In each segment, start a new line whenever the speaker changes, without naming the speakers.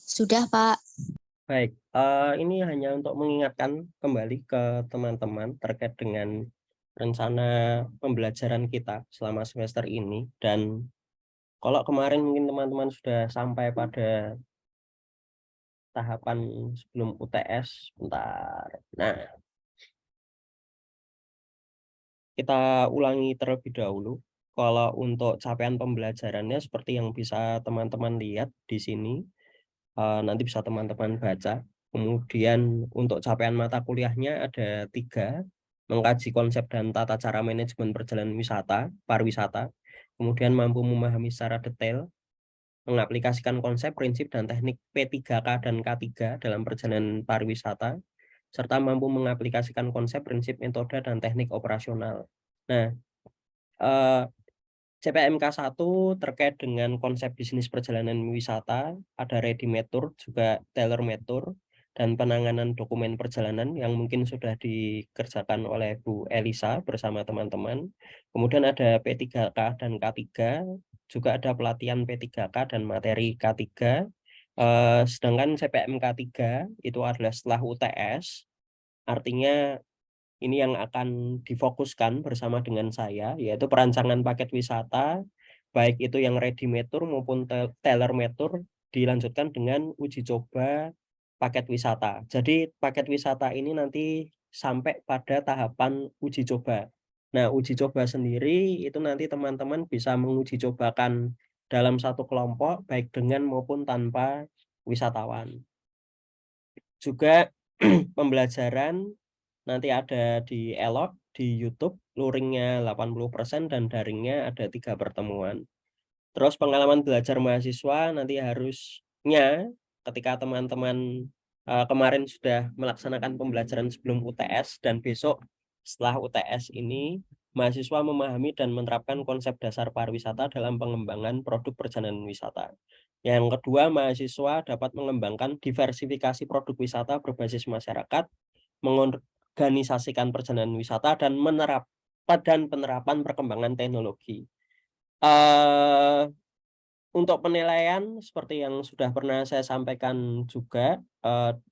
Sudah, Pak.
Baik, ini hanya untuk mengingatkan kembali ke teman-teman terkait dengan rencana pembelajaran kita selama semester ini. Dan kalau kemarin mungkin teman-teman sudah sampai pada tahapan sebelum UTS, bentar. Nah, kita ulangi terlebih dahulu. Kalau untuk capaian pembelajarannya seperti yang bisa teman-teman lihat di sini, nanti bisa teman-teman baca. Kemudian untuk capaian mata kuliahnya ada 3, mengkaji konsep dan tata cara manajemen perjalanan wisata, pariwisata, kemudian mampu memahami secara detail, mengaplikasikan konsep, prinsip, dan teknik P3K dan K3 dalam perjalanan pariwisata, serta mampu mengaplikasikan konsep, prinsip, metode, dan teknik operasional. Nah, eh, CPMK 1 terkait dengan konsep bisnis perjalanan wisata, ada ready-made tour, juga tailor-made tour, dan penanganan dokumen perjalanan yang mungkin sudah dikerjakan oleh Bu Elisa bersama teman-teman. Kemudian ada P3K dan K3, juga ada pelatihan P3K dan materi K3. Sedangkan CPMK 3 itu adalah setelah UTS, artinya ini yang akan difokuskan bersama dengan saya, yaitu perancangan paket wisata, baik itu yang ready-made tour maupun tailor-made tour, dilanjutkan dengan uji coba paket wisata. Jadi paket wisata ini nanti sampai pada tahapan uji coba. Nah, uji coba sendiri itu nanti teman-teman bisa menguji cobakan dalam satu kelompok, baik dengan maupun tanpa wisatawan. Juga pembelajaran nanti ada di Elok, di YouTube, luringnya 80% dan daringnya ada 3 pertemuan. Terus pengalaman belajar mahasiswa nanti harusnya ketika teman-teman kemarin sudah melaksanakan pembelajaran sebelum UTS dan besok setelah UTS ini, mahasiswa memahami dan menerapkan konsep dasar pariwisata dalam pengembangan produk perjalanan wisata. Yang kedua, mahasiswa dapat mengembangkan diversifikasi produk wisata berbasis masyarakat, mengorganisasikan perjalanan wisata, dan penerapan perkembangan teknologi. Eh, untuk penilaian, seperti yang sudah pernah saya sampaikan juga,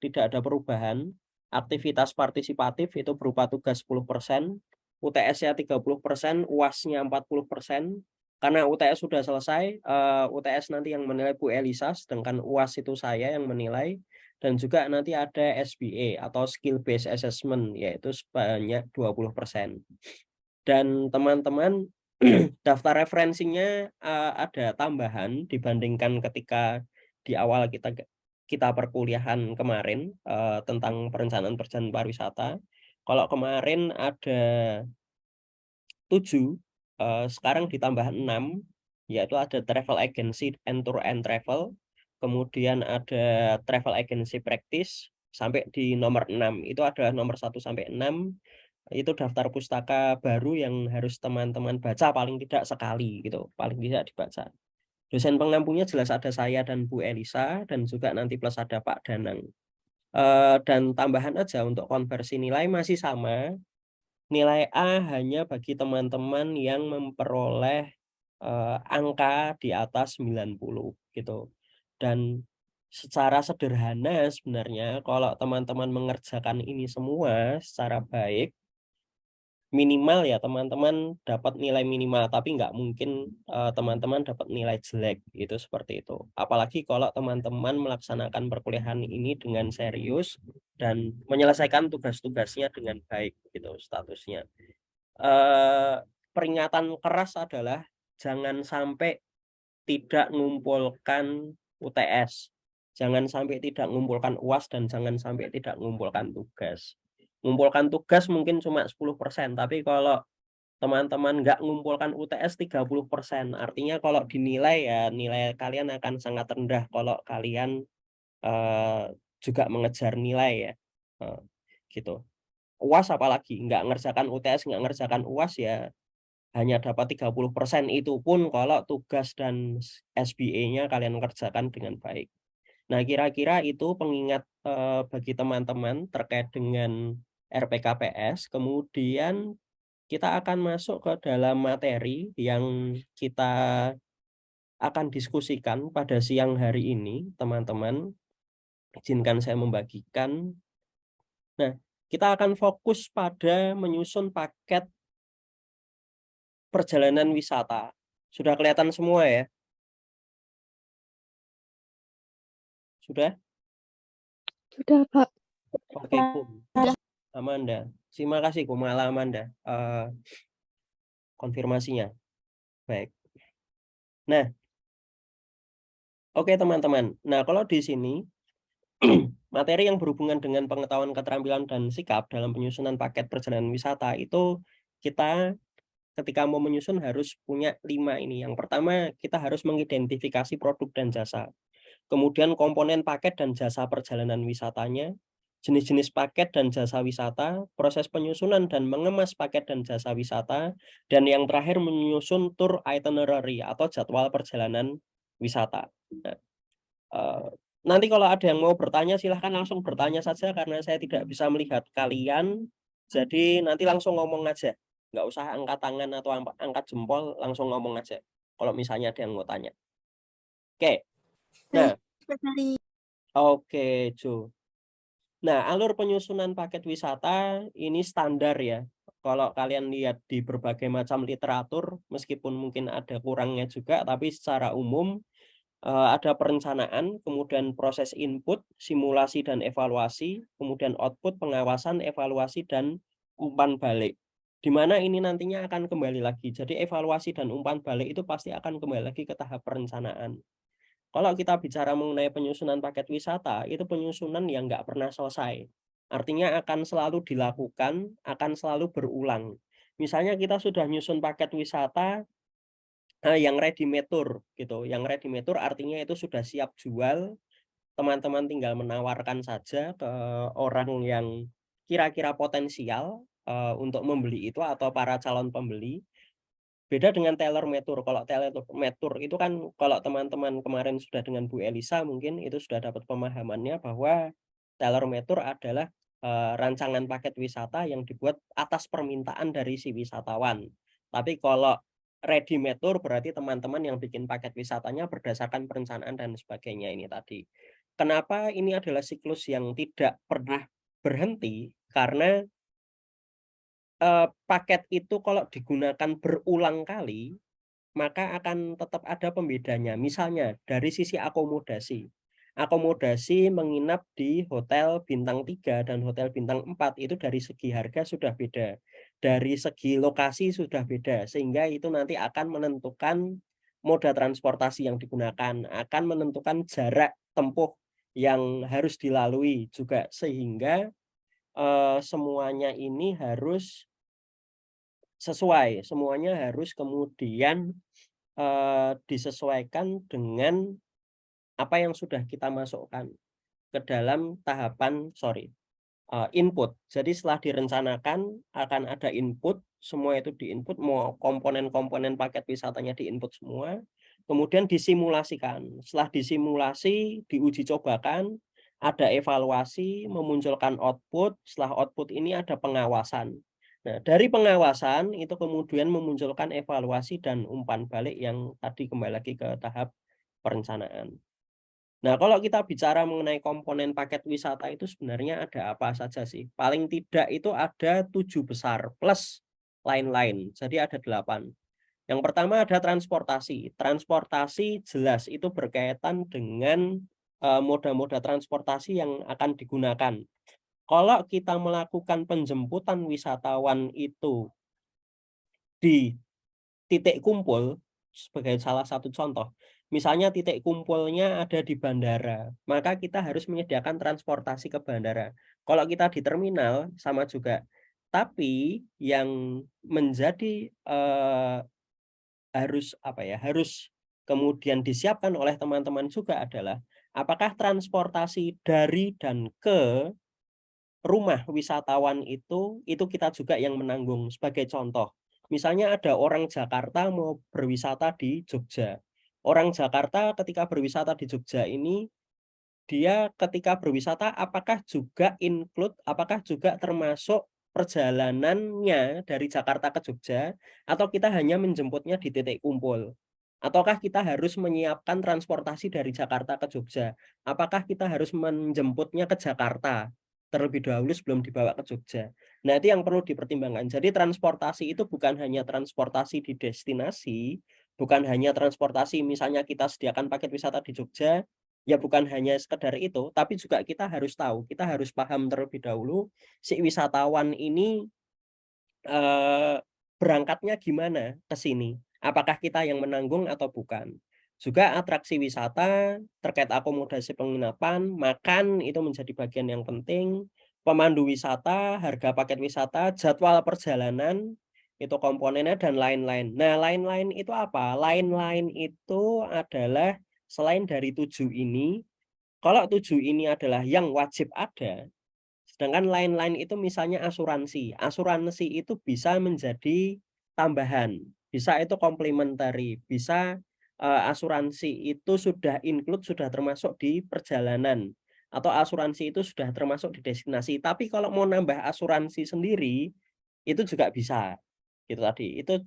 tidak ada perubahan. Aktivitas partisipatif itu berupa tugas 10%, UTS-nya 30%, UAS-nya 40%. Karena UTS sudah selesai, UTS nanti yang menilai Bu Elisa, sedangkan UAS itu saya yang menilai. Dan juga nanti ada SBA atau Skill Based Assessment, yaitu sebanyak 20%. Dan teman-teman, daftar referensinya ada tambahan dibandingkan ketika di awal kita perkuliahan kemarin, tentang perencanaan perjalanan pariwisata. Kalau kemarin ada 7, sekarang ditambah 6, yaitu ada travel agency and tour and travel, kemudian ada travel agency practice sampai di nomor 6. Itu adalah nomor 1 sampai 6. Itu daftar pustaka baru yang harus teman-teman baca paling tidak sekali gitu, paling tidak dibaca. Dosen pengampunya jelas ada saya dan Bu Elisa, dan juga nanti plus ada Pak Danang. Dan tambahan aja untuk konversi nilai masih sama. Nilai A hanya bagi teman-teman yang memperoleh angka di atas 90 gitu. Dan secara sederhana sebenarnya kalau teman-teman mengerjakan ini semua secara baik, minimal ya teman-teman dapat nilai minimal, tapi nggak mungkin teman-teman dapat nilai jelek gitu, seperti itu. Apalagi kalau teman-teman melaksanakan perkuliahan ini dengan serius dan menyelesaikan tugas-tugasnya dengan baik gitu statusnya. eh, Peringatan keras adalah jangan sampai tidak mengumpulkan UTS, jangan sampai tidak mengumpulkan UAS, dan jangan sampai tidak mengumpulkan tugas. Mengumpulkan tugas mungkin cuma 10%, tapi kalau teman-teman nggak mengumpulkan UTS 30%, artinya kalau dinilai ya nilai kalian akan sangat rendah kalau kalian eh, juga mengejar nilai ya. Eh, gitu. UAS apalagi nggak ngerjakan UTS, nggak ngerjakan UAS ya hanya dapat 30%, itu pun kalau tugas dan SBA-nya kalian kerjakan dengan baik. Nah, kira-kira itu pengingat bagi teman-teman terkait dengan RPKPS. Kemudian kita akan masuk ke dalam materi yang kita akan diskusikan pada siang hari ini, teman-teman. Izinkan saya membagikan. Nah, kita akan fokus pada menyusun paket perjalanan wisata. Sudah kelihatan semua ya? Sudah?
Sudah, Pak.
Oke, cool. Amanda. Terima kasih, Kumala Amanda. Konfirmasinya. Baik. Nah, oke teman-teman. Nah, kalau di sini materi yang berhubungan dengan pengetahuan, keterampilan, dan sikap dalam penyusunan paket perjalanan wisata itu kita ketika mau menyusun harus punya 5 ini. Yang pertama, kita harus mengidentifikasi produk dan jasa. Kemudian komponen paket dan jasa perjalanan wisatanya, jenis-jenis paket dan jasa wisata, proses penyusunan dan mengemas paket dan jasa wisata, dan yang terakhir menyusun tour itinerary atau jadwal perjalanan wisata. Nah, nanti kalau ada yang mau bertanya silahkan langsung bertanya saja karena saya tidak bisa melihat kalian. Jadi nanti langsung ngomong aja. Nggak usah angkat tangan atau angkat jempol, langsung ngomong aja. Kalau misalnya ada yang mau tanya. Oke. Nah, oke, Jo. Nah, alur penyusunan paket wisata ini standar ya. Kalau kalian lihat di berbagai macam literatur, meskipun mungkin ada kurangnya juga, tapi secara umum ada perencanaan, kemudian proses input, simulasi dan evaluasi, kemudian output, pengawasan, evaluasi, dan umpan balik. Di mana ini nantinya akan kembali lagi. Jadi evaluasi dan umpan balik itu pasti akan kembali lagi ke tahap perencanaan. Kalau kita bicara mengenai penyusunan paket wisata, itu penyusunan yang nggak pernah selesai. Artinya akan selalu dilakukan, akan selalu berulang. Misalnya kita sudah nyusun paket wisata yang ready made tour gitu. Yang ready made tour artinya itu sudah siap jual, teman-teman tinggal menawarkan saja ke orang yang kira-kira potensial untuk membeli itu atau para calon pembeli. Beda dengan tailor made tour. Kalau tailor made tour itu kan kalau teman-teman kemarin sudah dengan Bu Elisa mungkin itu sudah dapat pemahamannya bahwa tailor made tour adalah rancangan paket wisata yang dibuat atas permintaan dari si wisatawan. Tapi kalau ready made tour berarti teman-teman yang bikin paket wisatanya berdasarkan perencanaan dan sebagainya ini tadi. Kenapa ini adalah siklus yang tidak pernah berhenti? Karena paket itu kalau digunakan berulang kali, maka akan tetap ada pembedanya. Misalnya dari sisi akomodasi. Akomodasi menginap di hotel bintang 3 dan hotel bintang 4 itu dari segi harga sudah beda. Dari segi lokasi sudah beda. Sehingga itu nanti akan menentukan moda transportasi yang digunakan. Akan menentukan jarak tempuh yang harus dilalui juga. Sehingga semuanya ini harus sesuai, semuanya harus kemudian disesuaikan dengan apa yang sudah kita masukkan ke dalam tahapan input. Jadi setelah direncanakan akan ada input, semua itu diinput, mau komponen-komponen paket wisatanya diinput semua, kemudian disimulasikan. Setelah disimulasi, diuji cobakan, ada evaluasi, memunculkan output, setelah output ini ada pengawasan. Nah, dari pengawasan itu kemudian memunculkan evaluasi dan umpan balik yang tadi kembali lagi ke tahap perencanaan. Nah, kalau kita bicara mengenai komponen paket wisata itu sebenarnya ada apa saja sih? Paling tidak itu ada 7 besar plus lain-lain. Jadi ada 8. Yang pertama ada transportasi. Transportasi jelas itu berkaitan dengan moda-moda transportasi yang akan digunakan. Kalau kita melakukan penjemputan wisatawan itu di titik kumpul, sebagai salah satu contoh, misalnya titik kumpulnya ada di bandara, maka kita harus menyediakan transportasi ke bandara. Kalau kita di terminal, sama juga. Tapi yang menjadi harus kemudian disiapkan oleh teman-teman juga adalah apakah transportasi dari dan ke rumah wisatawan itu kita juga yang menanggung. Sebagai contoh, misalnya ada orang Jakarta mau berwisata di Jogja. Orang Jakarta ketika berwisata di Jogja ini, dia ketika berwisata apakah juga apakah juga termasuk perjalanannya dari Jakarta ke Jogja, atau kita hanya menjemputnya di titik kumpul. Ataukah kita harus menyiapkan transportasi dari Jakarta ke Jogja? Apakah kita harus menjemputnya ke Jakarta terlebih dahulu sebelum dibawa ke Jogja? Nah, itu yang perlu dipertimbangkan. Jadi transportasi itu bukan hanya transportasi di destinasi, bukan hanya transportasi misalnya kita sediakan paket wisata di Jogja, ya bukan hanya sekedar itu, tapi juga kita harus tahu, kita harus paham terlebih dahulu si wisatawan ini berangkatnya gimana ke sini. Apakah kita yang menanggung atau bukan. Juga atraksi wisata terkait akomodasi penginapan, makan itu menjadi bagian yang penting. Pemandu wisata, harga paket wisata, jadwal perjalanan, itu komponennya dan lain-lain. Nah, lain-lain itu apa? Lain-lain itu adalah selain dari 7 ini, kalau 7 ini adalah yang wajib ada, sedangkan lain-lain itu misalnya asuransi. Asuransi itu bisa menjadi tambahan, bisa itu komplementari, bisa asuransi itu sudah include, sudah termasuk di perjalanan, atau asuransi itu sudah termasuk di destinasi. Tapi kalau mau nambah asuransi sendiri, itu juga bisa. Gitu tadi. Itu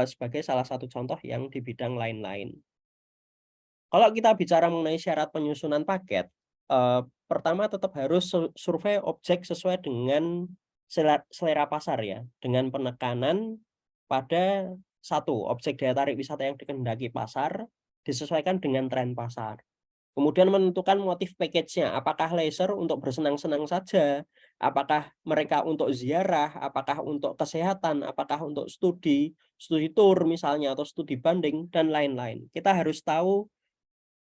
sebagai salah satu contoh yang di bidang lain-lain. Kalau kita bicara mengenai syarat penyusunan paket, pertama tetap harus survei objek sesuai dengan selera pasar ya, dengan penekanan pada satu objek daya tarik wisata yang dikehendaki pasar disesuaikan dengan tren pasar. Kemudian menentukan motif package-nya, apakah leisure untuk bersenang-senang saja, apakah mereka untuk ziarah, apakah untuk kesehatan, apakah untuk studi tour misalnya, atau studi banding, dan lain-lain. Kita harus tahu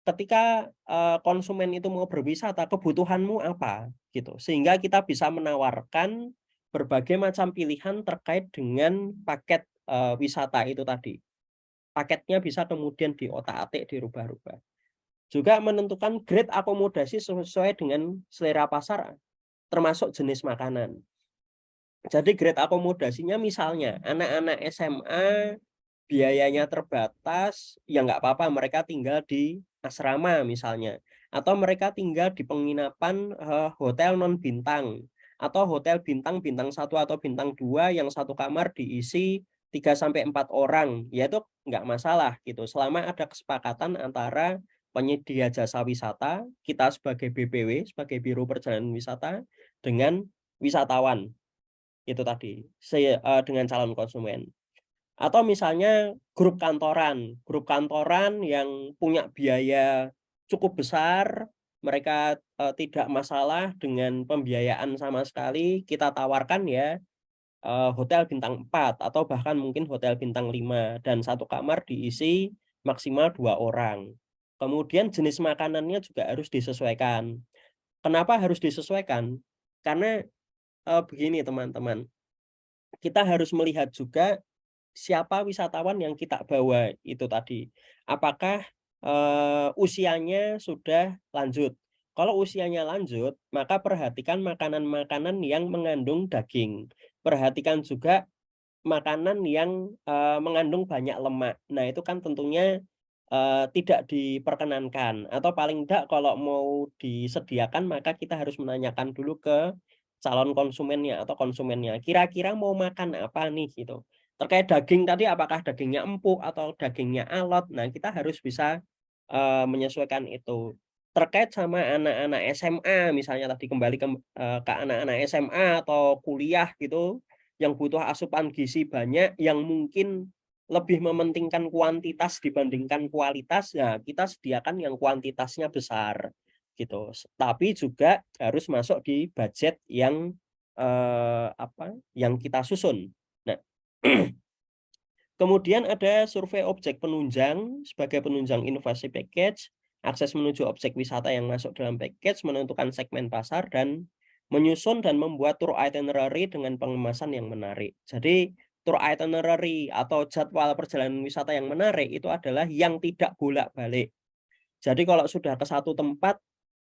ketika konsumen itu mau berwisata, kebutuhanmu apa gitu. Sehingga kita bisa menawarkan berbagai macam pilihan terkait dengan paket wisata itu tadi. Paketnya bisa kemudian diotak-atik, dirubah-rubah. Juga menentukan grade akomodasi sesuai dengan selera pasar, termasuk jenis makanan. Jadi grade akomodasinya misalnya anak-anak SMA biayanya terbatas, ya nggak apa-apa mereka tinggal di asrama misalnya. Atau mereka tinggal di penginapan hotel non bintang. Atau hotel bintang 1 atau bintang 2 yang satu kamar diisi 3-4 orang. Ya itu nggak masalah gitu. Selama ada kesepakatan antara penyedia jasa wisata, kita sebagai BPW, sebagai Biro Perjalanan Wisata, dengan wisatawan. Itu tadi, dengan calon konsumen. Atau misalnya grup kantoran yang punya biaya cukup besar, mereka tidak masalah dengan pembiayaan sama sekali, kita tawarkan ya hotel bintang 4 atau bahkan mungkin hotel bintang 5 dan satu kamar diisi maksimal 2 orang. Kemudian jenis makanannya juga harus disesuaikan. Kenapa harus disesuaikan? Karena begini teman-teman, kita harus melihat juga siapa wisatawan yang kita bawa itu tadi. Apakah usianya sudah lanjut? Kalau usianya lanjut, maka perhatikan makanan-makanan yang mengandung daging. Perhatikan juga makanan yang mengandung banyak lemak. Nah, itu kan tentunya tidak diperkenankan. Atau paling tidak kalau mau disediakan, maka kita harus menanyakan dulu ke calon konsumennya atau konsumennya. Kira-kira mau makan apa nih gitu. Terkait daging tadi, apakah dagingnya empuk atau dagingnya alot. Nah, kita harus bisa menyesuaikan itu. Terkait sama anak-anak SMA, misalnya tadi kembali ke anak-anak SMA atau kuliah gitu, yang butuh asupan gizi banyak, yang mungkin lebih mementingkan kuantitas dibandingkan kualitas, ya kita sediakan yang kuantitasnya besar gitu. Tapi juga harus masuk di budget yang yang kita susun. Nah, kemudian ada survei objek penunjang sebagai penunjang inovasi package, akses menuju objek wisata yang masuk dalam package, menentukan segmen pasar, dan menyusun dan membuat tour itinerary dengan pengemasan yang menarik. Jadi tour itinerary atau jadwal perjalanan wisata yang menarik itu adalah yang tidak bolak-balik. Jadi kalau sudah ke satu tempat,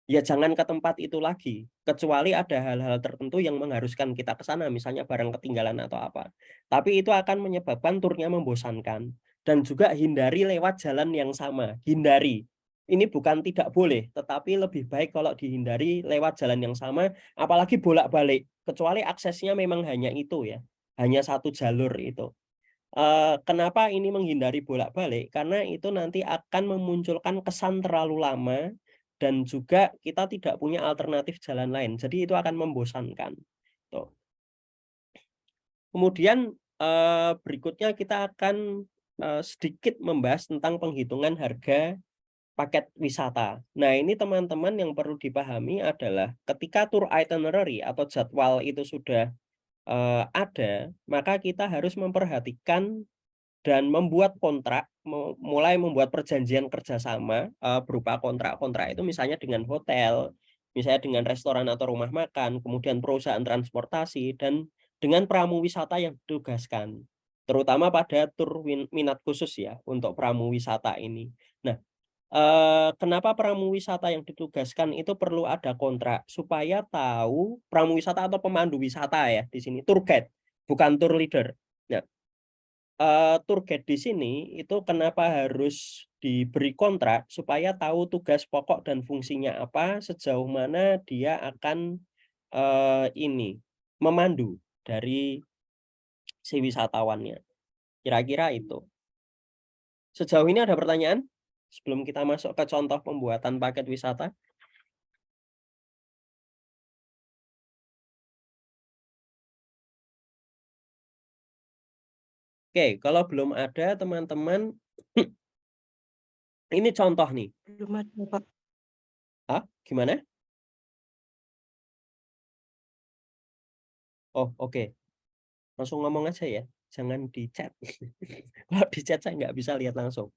ya jangan ke tempat itu lagi, kecuali ada hal-hal tertentu yang mengharuskan kita ke sana, misalnya barang ketinggalan atau apa. Tapi itu akan menyebabkan turnya membosankan. Dan juga hindari lewat jalan yang sama, hindari. Ini bukan tidak boleh, tetapi lebih baik kalau dihindari lewat jalan yang sama, apalagi bolak-balik, kecuali aksesnya memang hanya itu ya, hanya satu jalur itu. Kenapa ini menghindari bolak-balik? Karena itu nanti akan memunculkan kesan terlalu lama dan juga kita tidak punya alternatif jalan lain. Jadi itu akan membosankan. Tuh. Kemudian berikutnya kita akan sedikit membahas tentang penghitungan harga paket wisata. Nah, ini teman-teman yang perlu dipahami adalah ketika tour itinerary atau jadwal itu sudah ada, maka kita harus memperhatikan dan membuat kontrak, mulai membuat perjanjian kerjasama berupa kontrak-kontrak itu misalnya dengan hotel, misalnya dengan restoran atau rumah makan, kemudian perusahaan transportasi, dan dengan pramu wisata yang ditugaskan. Terutama pada tur minat khusus ya untuk pramu wisata ini. Nah, kenapa pramu wisata yang ditugaskan itu perlu ada kontrak supaya tahu pramu wisata atau pemandu wisata ya di sini tour guide bukan tour leader. Nah, tour guide di sini itu kenapa harus diberi kontrak supaya tahu tugas pokok dan fungsinya apa, sejauh mana dia akan ini memandu dari si wisatawannya. Kira-kira itu. Sejauh ini ada pertanyaan sebelum kita masuk ke contoh pembuatan paket wisata? Oke, kalau belum ada teman-teman, ini contoh nih.
Belum ada, Pak.
Ah, gimana? Oh, oke. Langsung ngomong aja ya. Jangan di chat. Kalau di chat saya nggak bisa lihat langsung.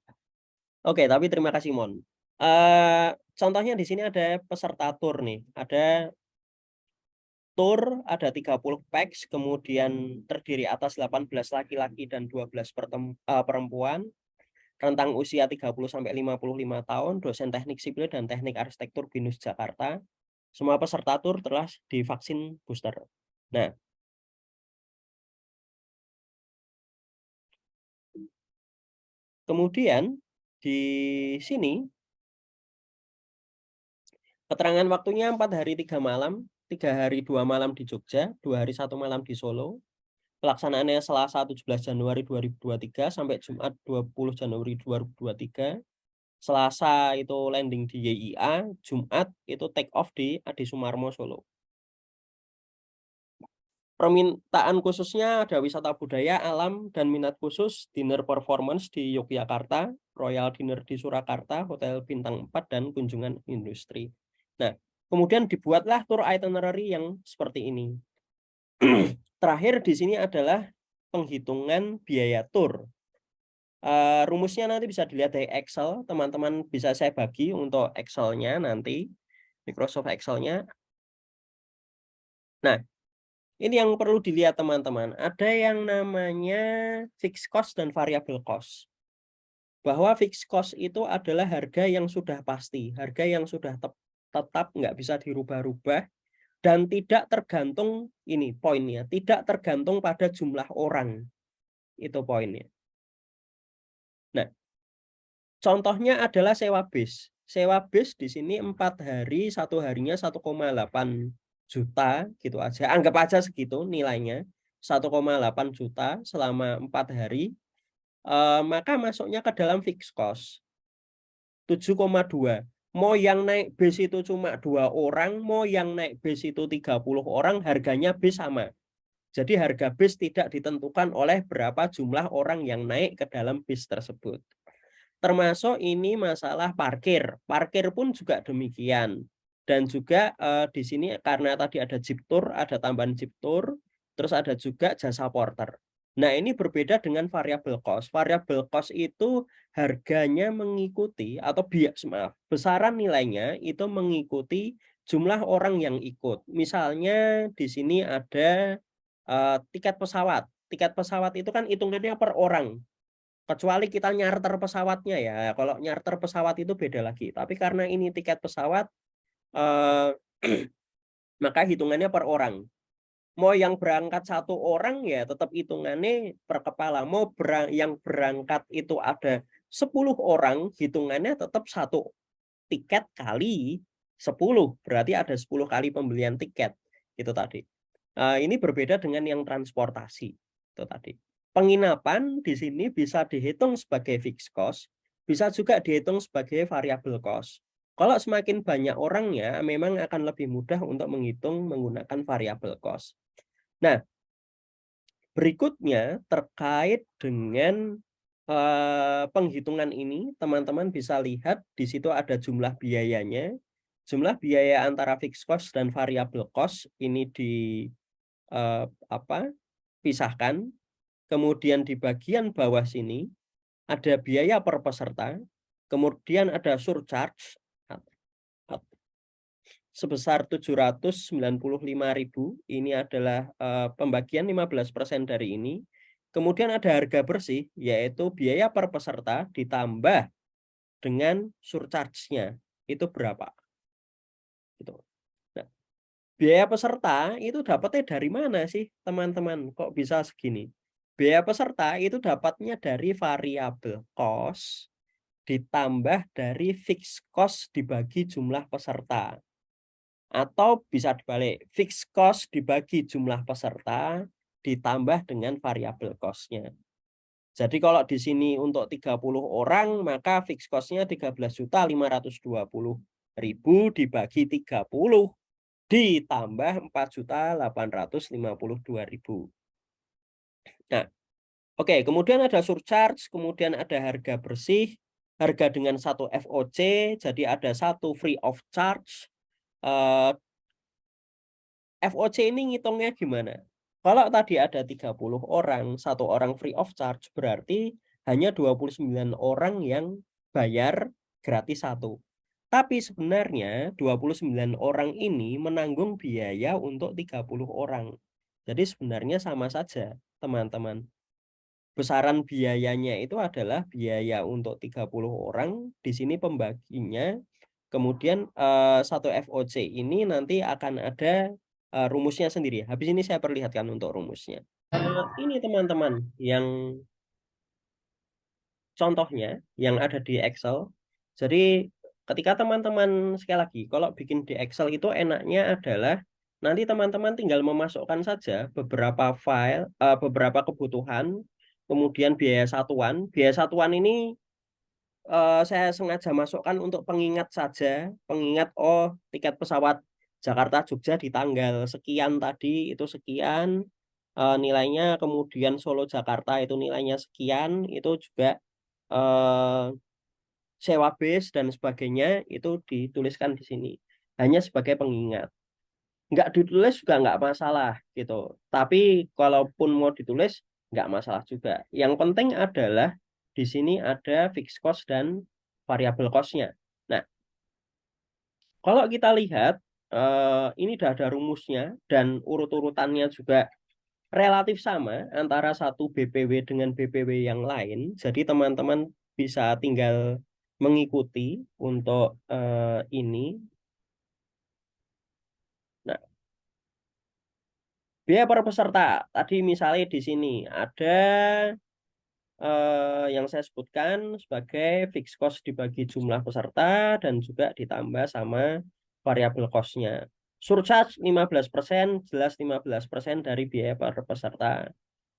Oke, tapi terima kasih, Mon. Contohnya di sini ada peserta tur nih. Ada tur, ada 30 pax, kemudian terdiri atas 18 laki-laki dan 12 perempuan. Rentang usia 30 sampai 55 tahun, dosen teknik sipil dan teknik arsitektur BINUS Jakarta. Semua peserta tur telah divaksin booster. Nah, kemudian di sini keterangan waktunya 4 hari 3 malam, 3 hari 2 malam di Jogja, 2 hari 1 malam di Solo. Pelaksanaannya Selasa 17 Januari 2023 sampai Jumat 20 Januari 2023. Selasa itu landing di YIA, Jumat itu take off di Adi Sumarmo Solo. Permintaan khususnya ada wisata budaya, alam, dan minat khusus, dinner performance di Yogyakarta, Royal Dinner di Surakarta, Hotel Bintang 4, dan kunjungan industri. Nah, kemudian dibuatlah tour itinerary yang seperti ini. Terakhir di sini adalah penghitungan biaya tour. Rumusnya nanti bisa dilihat dari Excel, teman-teman bisa saya bagi untuk Excel-nya nanti, Microsoft Excel-nya. Nah, ini yang perlu dilihat teman-teman. Ada yang namanya fixed cost dan variable cost. Bahwa fixed cost itu adalah harga yang sudah pasti, harga yang sudah tetap nggak bisa dirubah-rubah, dan tidak tergantung, ini poinnya, tidak tergantung pada jumlah orang. Itu poinnya. Nah, contohnya adalah sewa bis. Sewa bis di sini 4 hari, 1 harinya 1,8 juta gitu aja. Anggap aja segitu nilainya. 1,8 juta selama 4 hari. Maka masuknya ke dalam fixed cost. 7,2. Mau yang naik bis itu cuma 2 orang, mau yang naik bis itu 30 orang, harganya bis sama. Jadi harga bis tidak ditentukan oleh berapa jumlah orang yang naik ke dalam bis tersebut. Termasuk ini masalah parkir. Parkir pun juga demikian. Dan juga di sini karena tadi ada jeep tour, ada tambahan jeep tour, terus ada juga jasa porter. Nah, ini berbeda dengan variable cost. Variable cost itu harganya mengikuti atau besaran nilainya itu mengikuti jumlah orang yang ikut. Misalnya di sini ada tiket pesawat. Tiket pesawat itu kan hitungannya per orang. Kecuali kita nyarter pesawatnya ya. Kalau nyarter pesawat itu beda lagi. Tapi karena ini tiket pesawat, maka hitungannya per orang. Mau yang berangkat 1 orang ya tetap hitungannya per kepala. Mau yang berangkat itu ada 10 orang, hitungannya tetap 1 tiket kali 10. Berarti ada 10 kali pembelian tiket. Itu tadi. Ini berbeda dengan yang transportasi. Itu tadi. penginapan di sini bisa dihitung sebagai fixed cost, bisa juga dihitung sebagai variable cost. Kalau semakin banyak orangnya, memang akan lebih mudah untuk menghitung menggunakan variable cost. Nah, berikutnya terkait dengan penghitungan ini, teman-teman bisa lihat di situ ada jumlah biayanya. Jumlah biaya antara fixed cost dan variable cost ini pisahkan. Kemudian di bagian bawah sini ada biaya per peserta, kemudian ada surcharge sebesar 795.000. Ini adalah pembagian 15% dari ini. Kemudian ada harga bersih, yaitu biaya per peserta ditambah dengan surcharge-nya. Itu berapa? Gitu. Nah, biaya peserta itu dapatnya dari mana sih, teman-teman? Kok bisa segini? Biaya peserta itu dapatnya dari variable cost ditambah dari fixed cost dibagi jumlah peserta. Atau bisa dibalik, fixed cost dibagi jumlah peserta ditambah dengan variable cost-nya. Jadi kalau di sini untuk 30 orang, maka fixed cost-nya 13.520.000 dibagi 30 ditambah 4.852.000. Nah, oke, kemudian ada surcharge, kemudian ada harga bersih, harga dengan satu FOC, jadi ada satu free of charge. FOC ini ngitungnya gimana? Kalau tadi ada 30 orang, satu orang free of charge, berarti hanya 29 orang yang bayar gratis satu. Tapi sebenarnya 29 orang ini menanggung biaya untuk 30 orang. Jadi sebenarnya sama saja, teman-teman. Besaran biayanya itu adalah biaya untuk 30 orang, di sini pembaginya. Kemudian satu FOC ini nanti akan ada rumusnya sendiri. Habis ini saya perlihatkan untuk rumusnya. Ini teman-teman yang contohnya yang ada di Excel. Jadi ketika teman-teman sekali lagi kalau bikin di Excel itu enaknya adalah nanti teman-teman tinggal memasukkan saja beberapa file, beberapa kebutuhan, kemudian biaya satuan. Biaya satuan ini saya sengaja masukkan untuk pengingat saja, pengingat tiket pesawat Jakarta Jogja di tanggal sekian tadi itu sekian nilainya, kemudian Solo Jakarta itu nilainya sekian, itu juga sewa base dan sebagainya itu dituliskan di sini hanya sebagai pengingat. Nggak ditulis juga nggak masalah gitu. Tapi kalaupun mau ditulis nggak masalah juga. Yang penting adalah di sini ada fixed cost dan variable cost-nya. Nah, kalau kita lihat ini udah ada rumusnya dan urut-urutannya juga relatif sama antara satu BPW dengan BPW yang lain. Jadi teman-teman bisa tinggal mengikuti untuk ini. Nah, biaya per peserta. Tadi misalnya di sini ada yang saya sebutkan sebagai fixed cost dibagi jumlah peserta dan juga ditambah sama variable cost-nya. Surcharge 15%, jelas 15% dari biaya per peserta.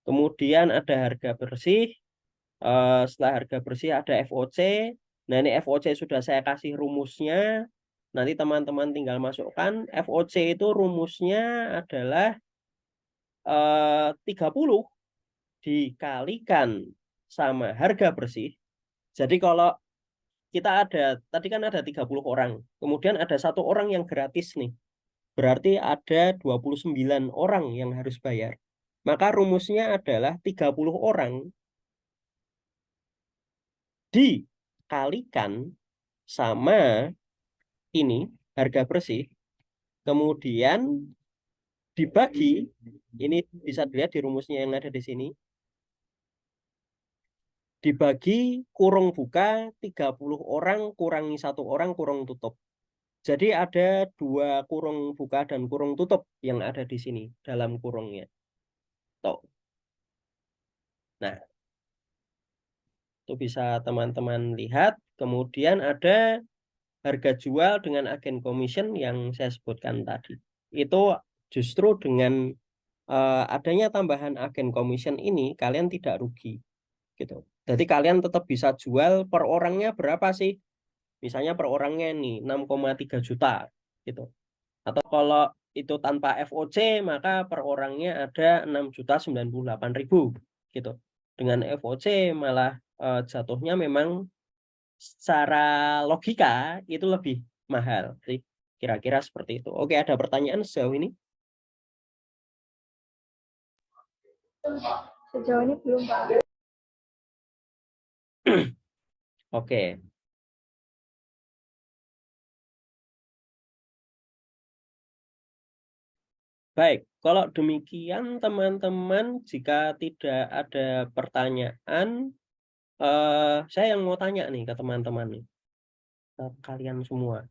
Kemudian ada harga bersih. Setelah harga bersih ada FOC. Nah, ini FOC sudah saya kasih rumusnya. Nanti teman-teman tinggal masukkan. FOC itu rumusnya adalah 30 dikalikan sama harga bersih. Jadi kalau kita ada, tadi kan ada 30 orang. Kemudian ada satu orang yang gratis nih. Berarti ada 29 orang yang harus bayar. Maka rumusnya adalah 30 orang dikalikan sama ini harga bersih, kemudian dibagi, ini bisa dilihat di rumusnya yang ada di sini, dibagi kurung buka 30 orang kurangi satu orang kurung tutup. Jadi ada dua kurung buka dan kurung tutup yang ada di sini dalam kurungnya. Tuh. Nah, itu bisa teman-teman lihat. Kemudian ada harga jual dengan agen commission yang saya sebutkan tadi. Itu justru dengan adanya tambahan agen commission ini kalian tidak rugi gitu. Jadi kalian tetap bisa jual per orangnya berapa sih? Misalnya per orangnya nih 6,3 juta gitu. Atau kalau itu tanpa FOC maka per orangnya ada 6.098.000 gitu. Dengan FOC malah jatuhnya memang secara logika itu lebih mahal sih. Kira-kira seperti itu. Oke, ada pertanyaan sejauh ini?
Sejauh ini belum, Pak.
Oke. Baik, kalau demikian teman-teman jika tidak ada pertanyaan, saya yang mau tanya nih ke teman-teman nih, ke kalian semua.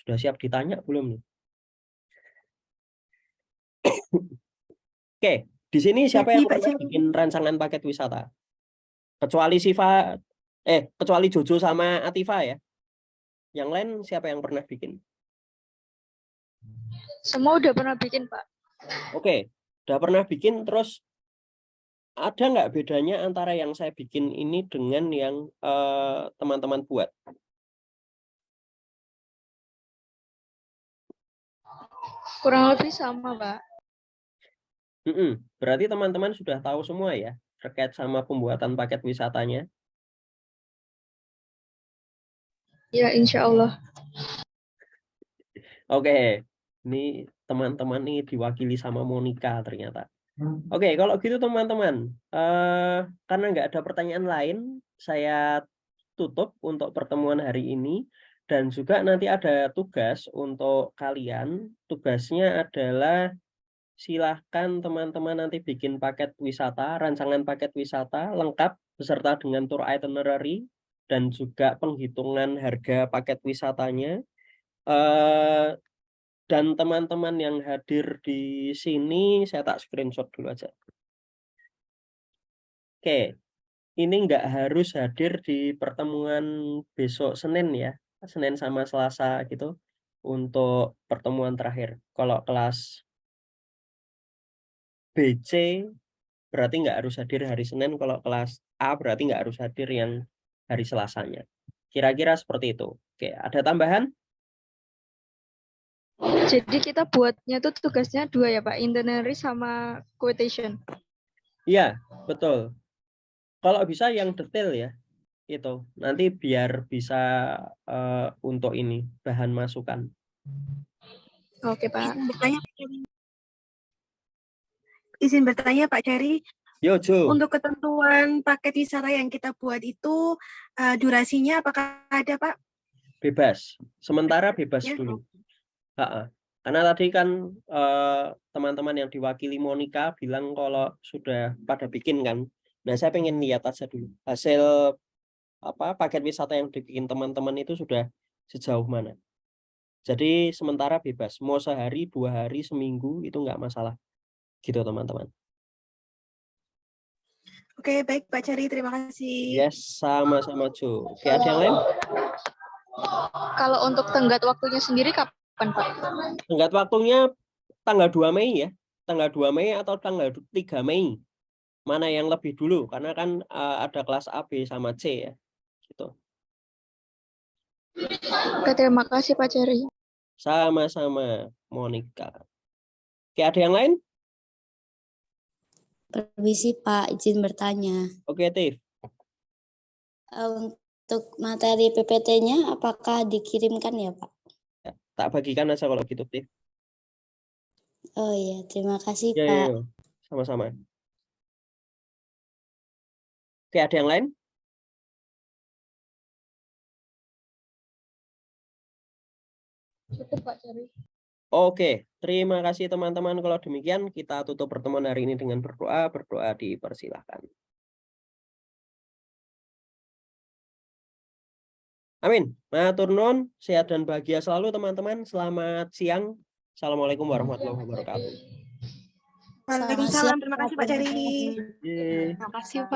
Sudah siap ditanya belum nih? Oke, di sini siapa yang pernah bikin rancangan paket wisata? Kecuali kecuali Jojo sama Atifa ya. Yang lain siapa yang pernah bikin?
Semua udah pernah bikin, Pak.
Oke, udah pernah bikin, terus ada nggak bedanya antara yang saya bikin ini dengan yang teman-teman buat?
Kurang lebih sama, Pak.
Berarti teman-teman sudah tahu semua ya terkait sama pembuatan paket wisatanya?
Ya, insya Allah.
Oke, ini teman-teman ini diwakili sama Monica ternyata. Oke, kalau gitu teman-teman, karena nggak ada pertanyaan lain, saya tutup untuk pertemuan hari ini. Dan juga nanti ada tugas untuk kalian. Tugasnya adalah silahkan teman-teman nanti bikin paket wisata, rancangan paket wisata lengkap beserta dengan tour itinerary dan juga penghitungan harga paket wisatanya. Dan teman-teman yang hadir di sini saya tak screenshot dulu aja. Oke, ini nggak harus hadir di pertemuan besok Senin ya, Senin sama Selasa gitu untuk pertemuan terakhir. Kalau kelas BC berarti nggak harus hadir hari Senin, kalau kelas A berarti nggak harus hadir yang hari Selasanya. Kira-kira seperti itu. Oke, ada tambahan?
Jadi kita buatnya tuh tugasnya 2 ya, Pak. Itinerary sama quotation.
Iya, betul. Kalau bisa yang detail ya, itu. Nanti biar bisa untuk ini, bahan masukan.
Oke, Pak.
Izin bertanya Pak Ceri,
Yo, Jo.
untuk ketentuan paket wisata yang kita buat itu durasinya apakah ada Pak?
Bebas. Sementara bebas dulu. Karena tadi kan teman-teman yang diwakili Monica bilang kalau sudah pada bikin kan. Nah, saya pengen lihat aja dulu hasil paket wisata yang dibikin teman-teman itu sudah sejauh mana. Jadi sementara bebas, mau sehari, 2 hari, seminggu itu nggak masalah. Gitu teman-teman.
Oke, baik Pak Ceri, terima kasih.
Yes, sama-sama Jo. Oke, ada yang lain?
Kalau untuk tenggat waktunya sendiri kapan, Pak?
Tenggat waktunya tanggal 2 Mei ya. Tanggal 2 Mei atau tanggal 3 Mei. Mana yang lebih dulu? Karena kan ada kelas A, B, sama C ya. Gitu.
Oke, terima kasih Pak Ceri.
Sama-sama Monica. Oke, ada yang lain?
Permisi Pak, izin bertanya.
Oke, Tif.
Untuk materi PPT-nya apakah dikirimkan ya Pak?
Ya, tak bagikan aja kalau gitu, Tif.
Oh iya, terima kasih
Ya,
Pak.
ya. Sama-sama. Oke, ada yang lain?
Cukup Pak Ceri.
Oke, terima kasih teman-teman. Kalau demikian, kita tutup pertemuan hari ini dengan berdoa. Berdoa dipersilahkan. Amin. Matur nuwun, sehat dan bahagia selalu teman-teman. Selamat siang. Assalamualaikum warahmatullahi wabarakatuh.
Waalaikumsalam, terima kasih Pak Ceri.
Yeay.
Terima kasih Pak.